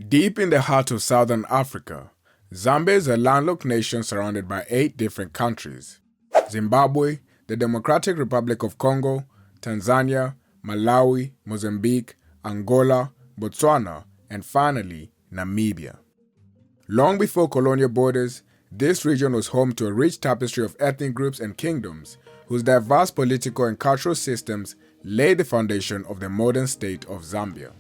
Deep in the heart of southern Africa, Zambia is a landlocked nation surrounded by 8 different countries: Zimbabwe, the Democratic Republic of Congo, Tanzania, Malawi, Mozambique, Angola, Botswana, and finally, Namibia. Long before colonial borders, this region was home to a rich tapestry of ethnic groups and kingdoms whose diverse political and cultural systems laid the foundation of the modern state of Zambia.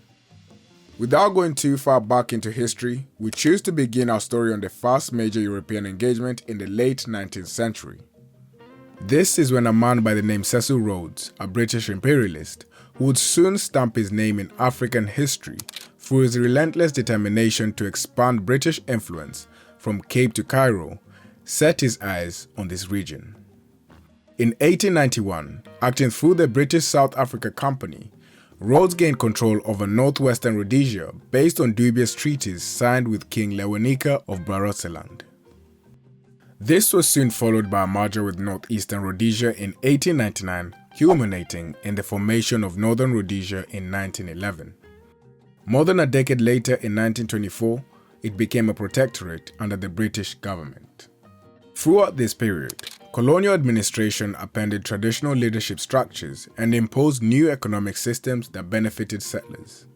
Without going too far back into history, we choose to begin our story on the first major European engagement in the late 19th century. This is when a man by the name Cecil Rhodes, a British imperialist, who would soon stamp his name in African history through his relentless determination to expand British influence from Cape to Cairo, set his eyes on this region. In 1891, acting through the British South Africa Company, Rhodes gained control over northwestern Rhodesia based on dubious treaties signed with King Lewanika of Barotseland. This was soon followed by a merger with northeastern Rhodesia in 1899, culminating in the formation of Northern Rhodesia in 1911. More than a decade later, in 1924, it became a protectorate under the British government. Throughout this period, colonial administration appended traditional leadership structures and imposed new economic systems that benefited settlers.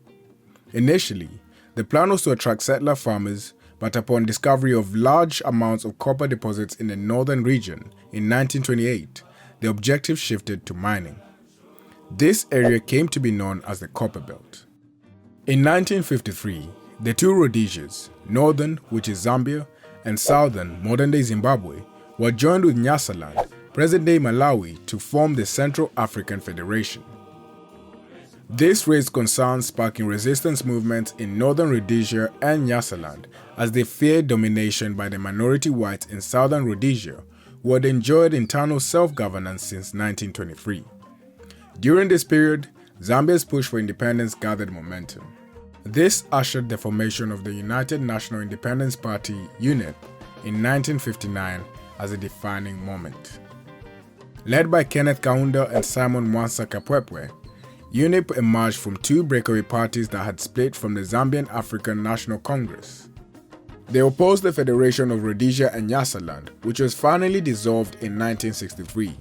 Initially, the plan was to attract settler farmers, but upon discovery of large amounts of copper deposits in the northern region in 1928, the objective shifted to mining. This area came to be known as the Copper Belt. In 1953, the two Rhodesias, northern, which is Zambia, and southern, modern-day Zimbabwe, were joined with Nyasaland, present-day Malawi, to form the Central African Federation. This raised concerns, sparking resistance movements in northern Rhodesia and Nyasaland as they feared domination by the minority whites in southern Rhodesia, who had enjoyed internal self-governance since 1923. During this period, Zambia's push for independence gathered momentum. This ushered the formation of the United National Independence Party, UNIP, in 1959 as a defining moment. Led by Kenneth Kaunda and Simon Mwansa Kapwepwe, UNIP emerged from two breakaway parties that had split from the Zambian African National Congress. They opposed the Federation of Rhodesia and Nyasaland, which was finally dissolved in 1963.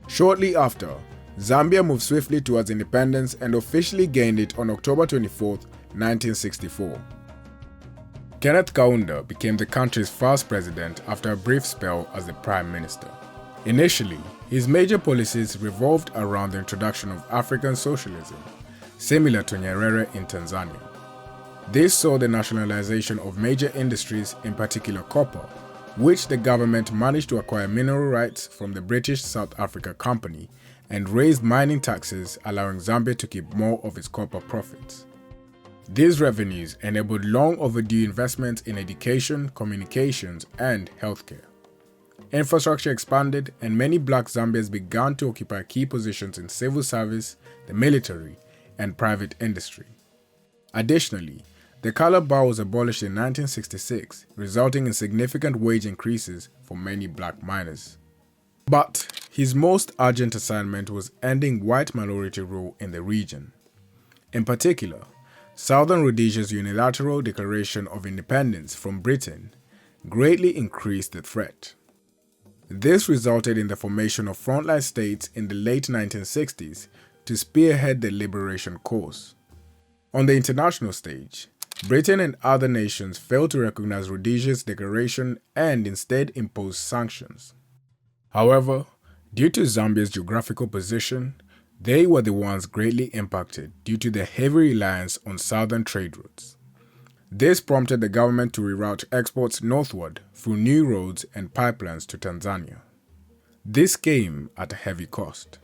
Shortly after, Zambia moved swiftly towards independence and officially gained it on October 24, 1964. Kenneth Kaunda became the country's first president after a brief spell as the prime minister. Initially, his major policies revolved around the introduction of African socialism, similar to Nyerere in Tanzania. This saw the nationalization of major industries, in particular copper, which the government managed to acquire mineral rights from the British South Africa Company, and raised mining taxes, allowing Zambia to keep more of its copper profits. These revenues enabled long overdue investments in education, communications, and healthcare. Infrastructure expanded, and many black Zambians began to occupy key positions in civil service, the military, and private industry. Additionally, the color bar was abolished in 1966, resulting in significant wage increases for many black miners. But his most urgent assignment was ending white minority rule in the region. In particular, Southern Rhodesia's unilateral declaration of independence from Britain greatly increased the threat. This resulted in the formation of frontline states in the late 1960s to spearhead the liberation cause. On the international stage, Britain and other nations failed to recognize Rhodesia's declaration and instead imposed sanctions. However, due to Zambia's geographical position, they were the ones greatly impacted due to the heavy reliance on southern trade routes. This prompted the government to reroute exports northward through new roads and pipelines to Tanzania. This came at a heavy cost.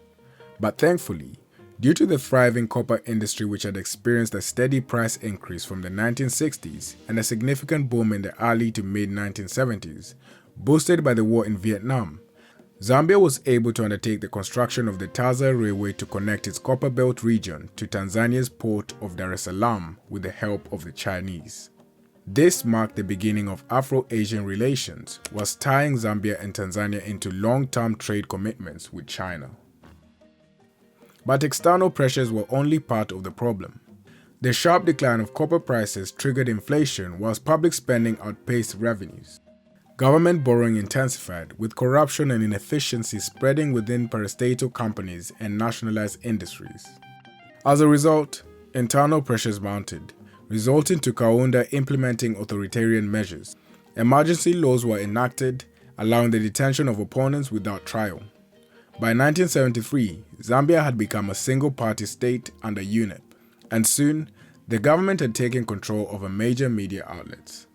But thankfully, due to the thriving copper industry which had experienced a steady price increase from the 1960s and a significant boom in the early to mid-1970s, boosted by the war in Vietnam, Zambia was able to undertake the construction of the Taza Railway to connect its Copper Belt region to Tanzania's port of Dar es Salaam with the help of the Chinese. This marked the beginning of Afro-Asian relations, whilst tying Zambia and Tanzania into long-term trade commitments with China. But external pressures were only part of the problem. The sharp decline of copper prices triggered inflation whilst public spending outpaced revenues. Government borrowing intensified, with corruption and inefficiency spreading within parastatal companies and nationalized industries. As a result, internal pressures mounted, resulting to Kaunda implementing authoritarian measures. Emergency laws were enacted, allowing the detention of opponents without trial. By 1973, Zambia had become a single-party state under UNEP, and soon, the government had taken control over major media outlets.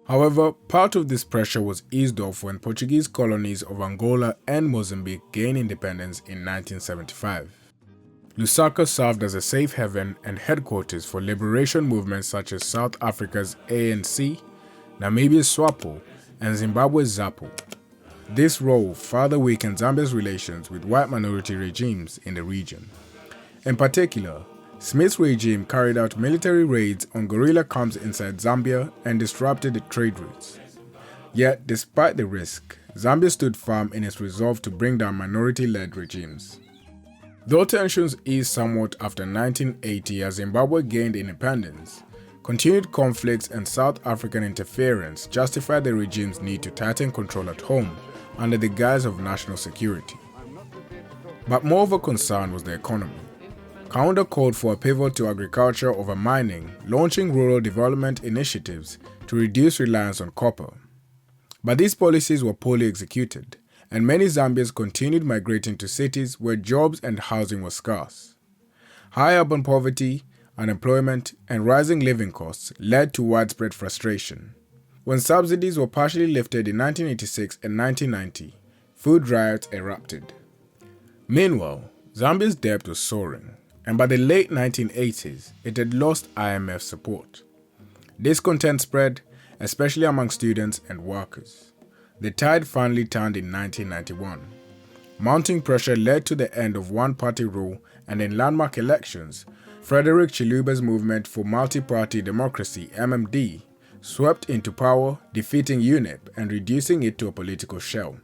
However, part of this pressure was eased off when Portuguese colonies of Angola and Mozambique gained independence in 1975. Lusaka served as a safe haven and headquarters for liberation movements such as South Africa's ANC, Namibia's SWAPO, and Zimbabwe's ZAPO. This role further weakened Zambia's relations with white minority regimes in the region. In particular, Smith's regime carried out military raids on guerrilla camps inside Zambia and disrupted the trade routes. Yet, despite the risk, Zambia stood firm in its resolve to bring down minority-led regimes. Though tensions eased somewhat after 1980 as Zimbabwe gained independence, continued conflicts and South African interference justified the regime's need to tighten control at home under the guise of national security. But more of a concern was the economy. Kaunda called for a pivot to agriculture over mining, launching rural development initiatives to reduce reliance on copper. But these policies were poorly executed, and many Zambians continued migrating to cities where jobs and housing were scarce. High urban poverty, unemployment, and rising living costs led to widespread frustration. When subsidies were partially lifted in 1986 and 1990, food riots erupted. Meanwhile, Zambia's debt was soaring, and by the late 1980s, it had lost IMF support. Discontent spread, especially among students and workers. The tide finally turned in 1991. Mounting pressure led to the end of one-party rule, and in landmark elections, Frederick Chiluba's movement for multi-party democracy, MMD, swept into power, defeating UNEP and reducing it to a political shell.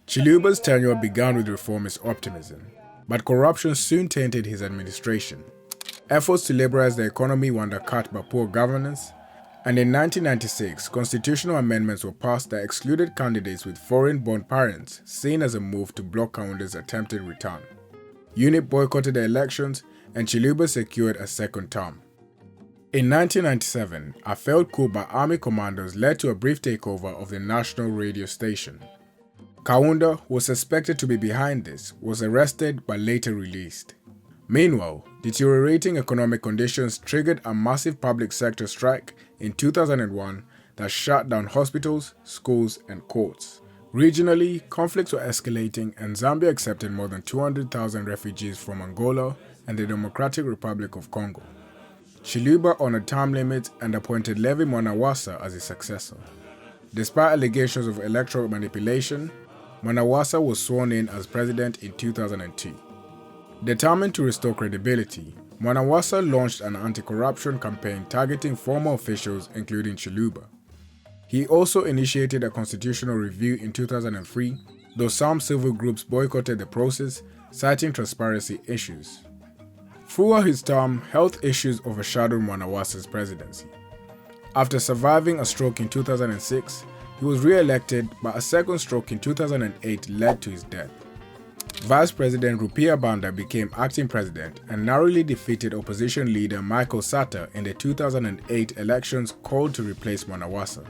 Chiluba's tenure began with reformist optimism, but corruption soon tainted his administration. Efforts to liberalize the economy were undercut by poor governance, and in 1996, constitutional amendments were passed that excluded candidates with foreign-born parents, seen as a move to block Kaunda's attempted return. UNIP boycotted the elections, and Chiluba secured a second term. In 1997, a failed coup by army commandos led to a brief takeover of the national radio station. Kaunda, who was suspected to be behind this, was arrested but later released. Meanwhile, deteriorating economic conditions triggered a massive public sector strike in 2001 that shut down hospitals, schools, and courts. Regionally, conflicts were escalating and Zambia accepted more than 200,000 refugees from Angola and the Democratic Republic of Congo. Chiluba honored term limits and appointed Levi Mwanawasa as his successor. Despite allegations of electoral manipulation, Mwanawasa was sworn in as president in 2002. Determined to restore credibility, Mwanawasa launched an anti-corruption campaign targeting former officials including Chiluba. He also initiated a constitutional review in 2003, though some civil groups boycotted the process, citing transparency issues. Throughout his term, health issues overshadowed Mwanawasa's presidency. After surviving a stroke in 2006, he was re-elected, but a second stroke in 2008 led to his death. Vice President Rupia Banda became acting president and narrowly defeated opposition leader Michael Sata in the 2008 elections called to replace Mwanawasa.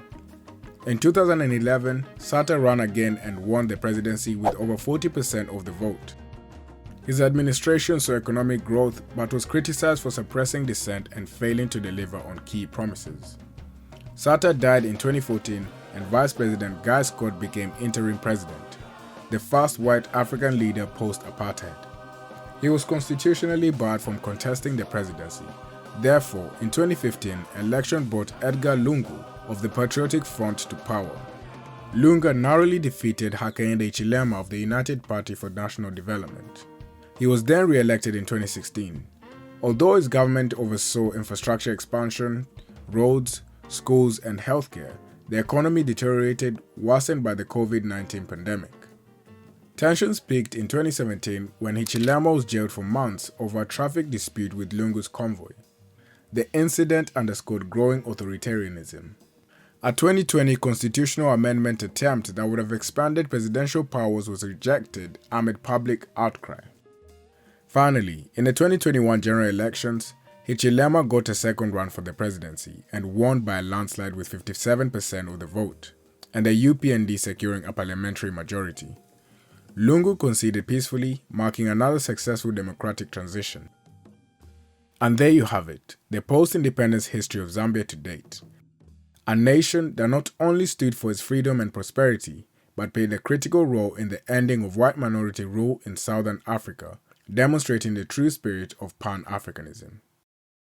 In 2011, Sata ran again and won the presidency with over 40% of the vote. His administration saw economic growth but was criticized for suppressing dissent and failing to deliver on key promises. Sata died in 2014 and Vice President Guy Scott became interim president, the first white African leader post-apartheid. He was constitutionally barred from contesting the presidency. Therefore, in 2015, election brought Edgar Lungu of the Patriotic Front to power. Lunga narrowly defeated Hakainde Hichilema of the United Party for National Development. He was then re-elected in 2016. Although his government oversaw infrastructure expansion, roads, schools, and healthcare, the economy deteriorated, worsened by the COVID-19 pandemic. Tensions peaked in 2017 when Hichilema was jailed for months over a traffic dispute with Lungu's convoy. The incident underscored growing authoritarianism. A 2020 constitutional amendment attempt that would have expanded presidential powers was rejected amid public outcry. Finally, in the 2021 general elections, Hichilema got a second run for the presidency and won by a landslide with 57% of the vote, and the UPND securing a parliamentary majority. Lungu conceded peacefully, marking another successful democratic transition. And there you have it, the post-independence history of Zambia to date. A nation that not only stood for its freedom and prosperity, but played a critical role in the ending of white minority rule in Southern Africa, demonstrating the true spirit of Pan-Africanism.